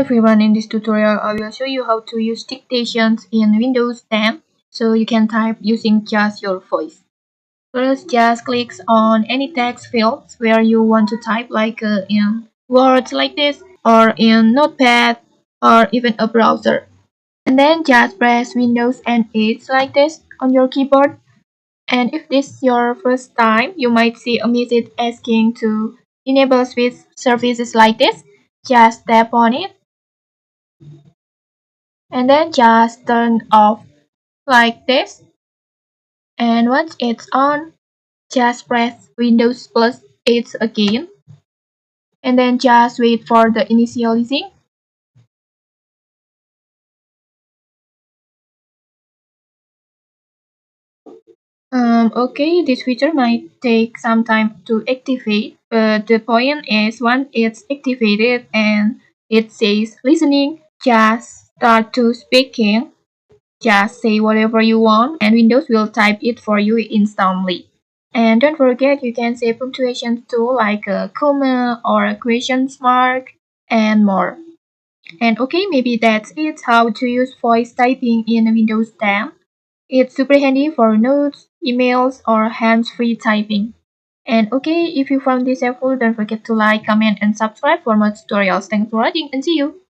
everyone, in this tutorial I will show you how to use dictations in Windows 10 so you can type using just your voice. First, just click on any text fields where you want to type like in Word like this or in Notepad or even a browser. And then just press Windows and H like this on your keyboard. And if this is your first time, you might see a message asking to enable switch services like this. Just tap on it and then just turn off like this. And once it's on, just press Windows plus H again and then just wait for the initializing. Okay, this feature might take some time to activate, but the point is once it's activated and it says listening, just start to speaking. Just say whatever you want and Windows will type it for you instantly. And don't forget you can say punctuations too like a comma or a question mark and more. And okay, maybe that's it how to use voice typing in Windows 10. It's super handy for notes, emails or hands-free typing. And okay, if you found this helpful, don't forget to like, comment and subscribe for more tutorials. Thanks for watching and see you!